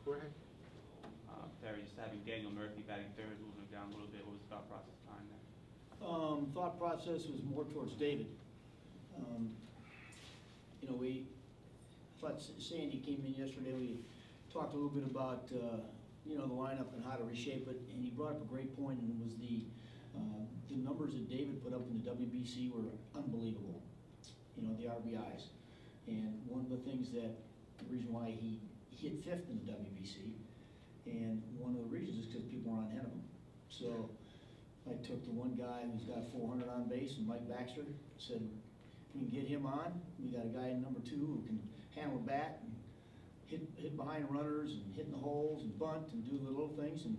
Go ahead. Terry, just having Daniel Murphy batting third, moving him down a little bit. What was the thought process behind that? Thought process was more towards David. You know, we thought Sandy came in yesterday. We talked a little bit about you know, the lineup and how to reshape it, and he brought up a great point, and it was the numbers that David put up in the WBC were unbelievable. You know, the RBIs, and one of the things that the reason why he hit fifth in the WBC, and one of the reasons is because people were on ahead of him. So I took the one guy who's got 400 on base, and Mike Baxter, said, if we can get him on, we got a guy in number 2 who can handle a bat and hit behind runners and hit in the holes and bunt and do the little things. And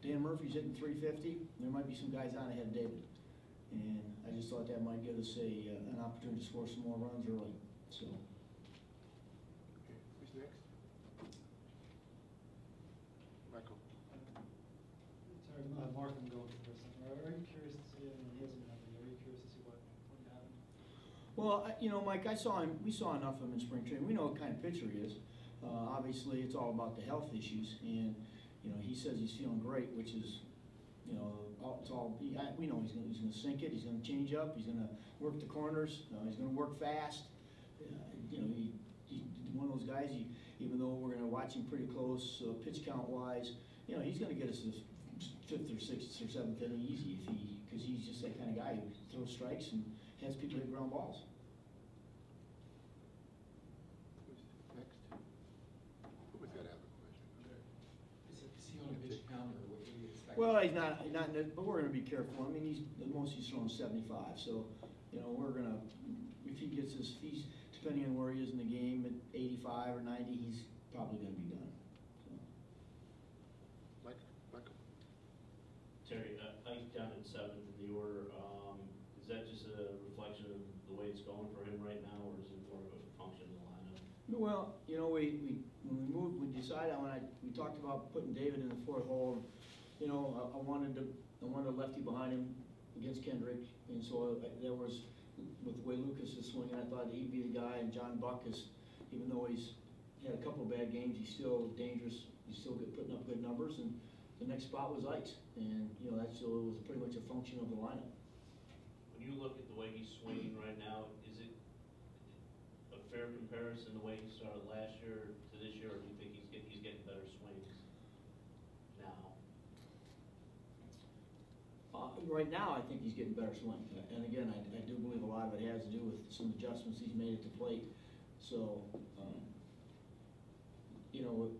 Dan Murphy's hitting 350. There might be some guys on ahead of David. And I just thought that might give us an opportunity to score some more runs early. So. Okay, who's next? Michael. Sorry, Markham going for a second. Are you curious to see, I mean, he hasn't happened yet. Are you curious to see what happened? Well, you know, Mike, I saw him. We saw enough of him in spring training. We know what kind of pitcher he is. Obviously, it's all about the health issues, and you know, he says he's feeling great, which is, you know, it's all. We know he's going to sink it. He's going to change up. He's going to work the corners. He's going to work fast. You know, he's one of those guys. Even though we're going to watch him pretty close, pitch count wise, you know, he's going to get us this 5th or 6th or 7th inning easy because he's just that kind of guy who throws strikes and has people hit ground balls. Who's next? Who was that other question? Is he on a pitch count, or what do you expect? Well, he's not, but we're going to be careful. I mean, the most he's thrown 75. So, you know, we're going to, if he gets his, he's depending on where he is in the game at 85 or 90, he's probably going to be done. So. Michael. Terry, Ike down at 7th in the order. Is that just a reflection of the way it's going for him right now, or is it more of a function of the lineup? Well, you know, when we moved, we decided we talked about putting David in the 4th hole. You know, I wanted a lefty behind him against Kendrick, and so there was, with the way Lucas is swinging, I thought he'd be the guy. And John Buck is, even though he's had a couple of bad games, he's still dangerous. He's still putting up good numbers. And the next spot was Ike's, and you know, that still was pretty much a function of the lineup. When you look at the way he's swinging right now, is it a fair comparison the way he started last year to this year, or do you think he's getting better swings now? Right now, I think he's getting better swing. And again, I do believe a lot of it has to do with some adjustments he's made at the plate. So, you know,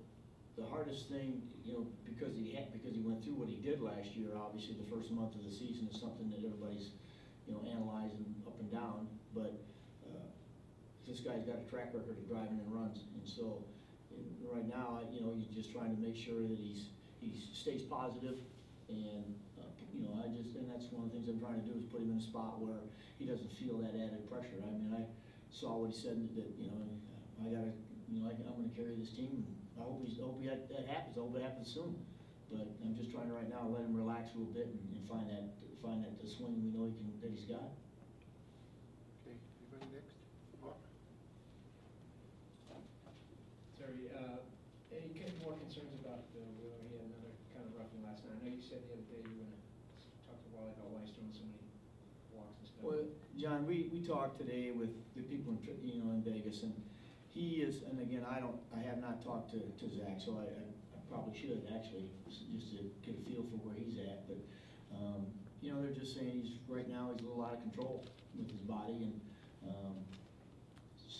the hardest thing, you know, because he went through what he did last year. Obviously, the first month of the season is something that everybody's, you know, analyzing up and down. But this guy's got a track record of driving in runs, and so right now, you know, he's just trying to make sure that he stays positive. And you know, and that's one of the things I'm trying to do is put him in a spot where he doesn't feel that added pressure. I mean, I saw what he said that you know, I gotta, you know, I'm going to carry this team. I hope that happens. I hope it happens soon. But I'm just trying to right now let him relax a little bit and find that the swing we know that he's got. Okay, anybody next? Mark. Terry, any more concerns about Wheeler? He had another kind of roughing last night. I know you said the other day you were going to talk to Wally about why he's throwing so many walks and stuff. Well, John, we talked today with the people in Vegas, and he is. And again, I have not talked to Zach, so I probably should actually just to get a feel for where he's at. But you know, they're just saying right now he's a little out of control with his body, and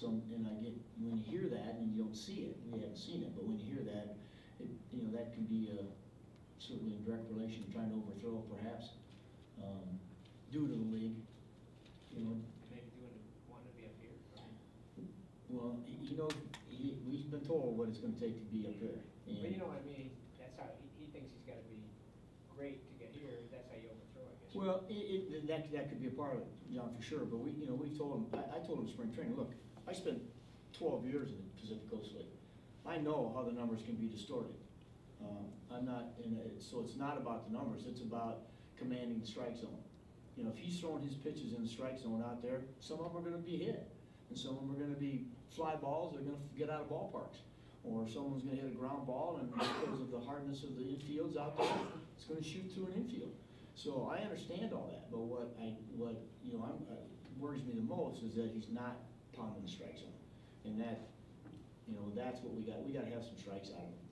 and I get when you hear that and you don't see it, we haven't seen it, but when you hear that, you know, that can be certainly in direct relation to trying to overthrow perhaps due to the league. You know, maybe wanting to be up here. Right? Well, you know, we've been told what it's going to take to be up there. And but you know what I mean? That's how he thinks he's got to be great to get here. That's how you overthrow, I guess. Well, that could be a part of it, John, for sure. But we told him. I told him spring training. Look, I spent 12 years in the Pacific Coast League. I know how the numbers can be distorted. I'm not in it, so it's not about the numbers. It's about commanding the strike zone. You know, if he's throwing his pitches in the strike zone out there, some of them are going to be hit, and some of them are going to be fly balls. They're going to get out of ballparks. or someone's gonna hit a ground ball, and because of the hardness of the infields out there, it's gonna shoot through an infield. So I understand all that, but what worries me the most is that he's not pounding the strike zone. And that, that's what we gotta have some strikes out of him,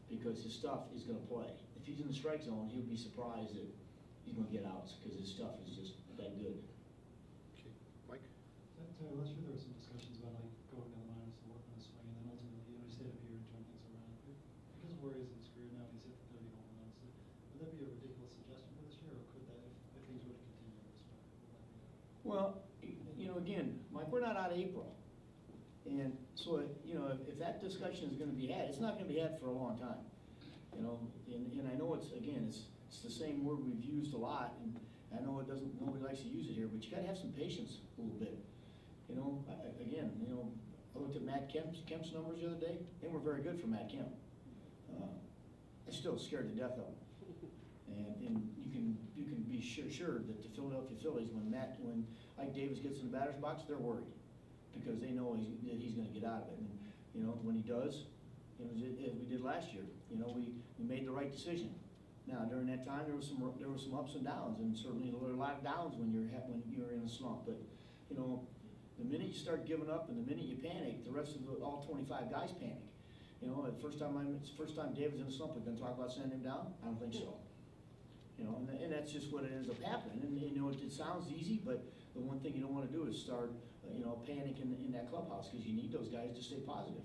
because his stuff is gonna play. If he's in the strike zone, he'll be surprised that he's gonna get outs, because his stuff is just that good. Okay, Mike? Terry, last year there were some discussions about like going to the minors to work on the swing, and then ultimately, he stayed up here and turned things around. Because of where he is in his career now, he's hit 30 home runs. Would that be a ridiculous suggestion for this year, or could that, if things were to continue at this point, would that be? Well, again, Mike, we're not out of April. And so, if that discussion is gonna be had, it's not gonna be had for a long time. And I know it's the same word we've used a lot, and I know nobody likes to use it here, but you gotta have some patience a little bit. I looked at Matt Kemp's numbers the other day. They were very good for Matt Kemp. I'm still scared to death of him. And you can be sure that the Philadelphia Phillies, when Ike Davis gets in the batter's box, they're worried, because they know that he's going to get out of it. And when he does, as we did last year, we made the right decision. Now during that time, there was some ups and downs, and certainly there were a lot of downs when you're in a slump. But the minute you start giving up and the minute you panic, the rest of all 25 guys panic. The first time David's in a slump, we're going to talk about sending him down? I don't think so. And that's just what it ends up happening. And it sounds easy, but the one thing you don't want to do is start, panic in that clubhouse, because you need those guys to stay positive.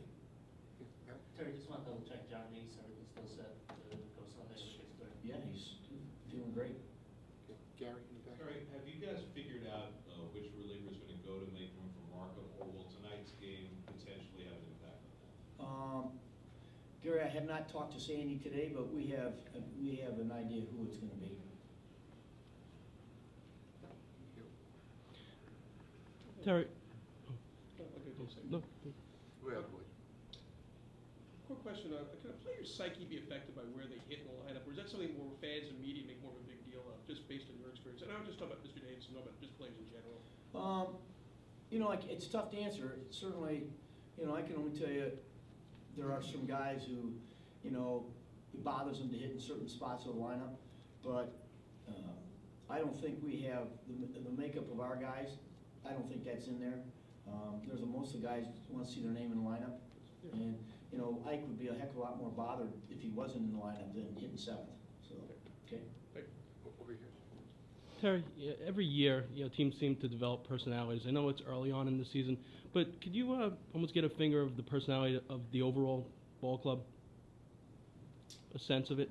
Terry, just want to double check John Neese, everything's still set to go Sunday with Pittsburgh? Yeah, he's feeling great. Okay, Gary, in the back? All right, have you guys figured out which reliever is going to go to make room for Markham, or will tonight's game potentially have an impact on that? Gary, I have not talked to Sandy today, but we have an idea who it's going to be. Terry. No. Go ahead, Woody. Quick question, can a player's psyche be affected by where they hit in the lineup, or is that something more fans and media make more of a big deal of, just based on your experience? And I'm just talking about Mr. Davis, not about just players in general. It's tough to answer. Certainly, I can only tell you there are some guys who, it bothers them to hit in certain spots of the lineup, but I don't think we have the makeup of our guys. I don't think that's in there. Most of the guys want to see their name in the lineup, and Ike would be a heck of a lot more bothered if he wasn't in the lineup than hitting seventh. So, okay. Over here. Terry, every year, teams seem to develop personalities. I know it's early on in the season, but could you almost get a finger of the personality of the overall ball club? A sense of it?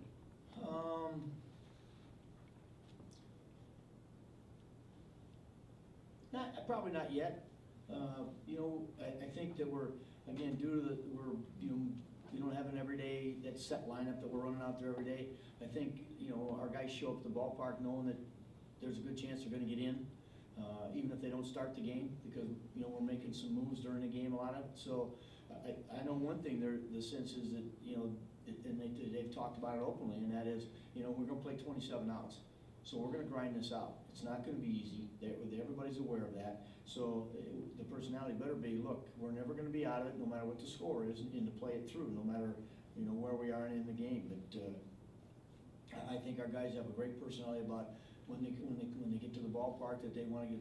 Probably not yet. I think that we're, again, due to we don't have an everyday, that set lineup that we're running out there every day. I think, our guys show up at the ballpark knowing that there's a good chance they're going to get in, even if they don't start the game, because, we're making some moves during the game, a lot of it. So I know one thing, the sense is that, and they've talked about it openly, and that is, we're going to play 27 outs. So we're going to grind this out. It's not going to be easy. Everybody's aware of that. So the personality better be, look, we're never going to be out of it, no matter what the score is, and to play it through, no matter where we are in the game. But I think our guys have a great personality about when they get to the ballpark, that they want to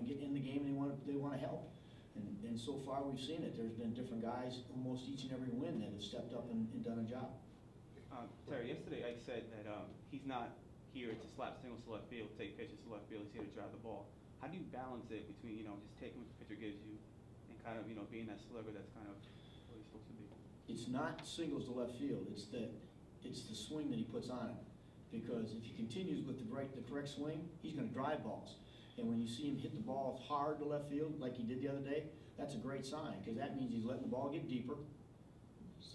get in the game, and they want to help. And so far we've seen it. There's been different guys almost each and every win that have stepped up and done a job. Terry, yesterday Ike said that he's not here to slap singles to left field, take pitches to left field. He's here to drive the ball. How do you balance it between, just taking what the pitcher gives you and kind of, being that slugger that's kind of what he's supposed to be? It's not singles to left field. It's the swing that he puts on it. Because if he continues with the correct swing, he's going to drive balls. And when you see him hit the ball hard to left field, like he did the other day, that's a great sign, because that means he's letting the ball get deeper,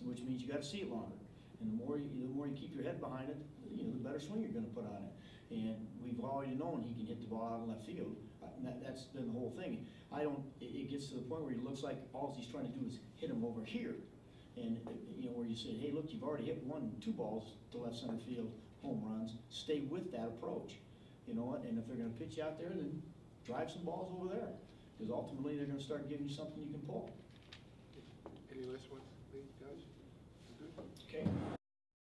which means you got to see it longer. And the more you keep your head behind it, the better swing you're going to put on it. And we've already known he can hit the ball out of left field. That's been the whole thing. It gets to the point where he looks like all he's trying to do is hit him over here. And, where you say, hey, look, you've already hit 2 balls to left center field, home runs. Stay with that approach. You know what? And if they're going to pitch you out there, then drive some balls over there. Because ultimately they're going to start giving you something you can pull. Any last ones?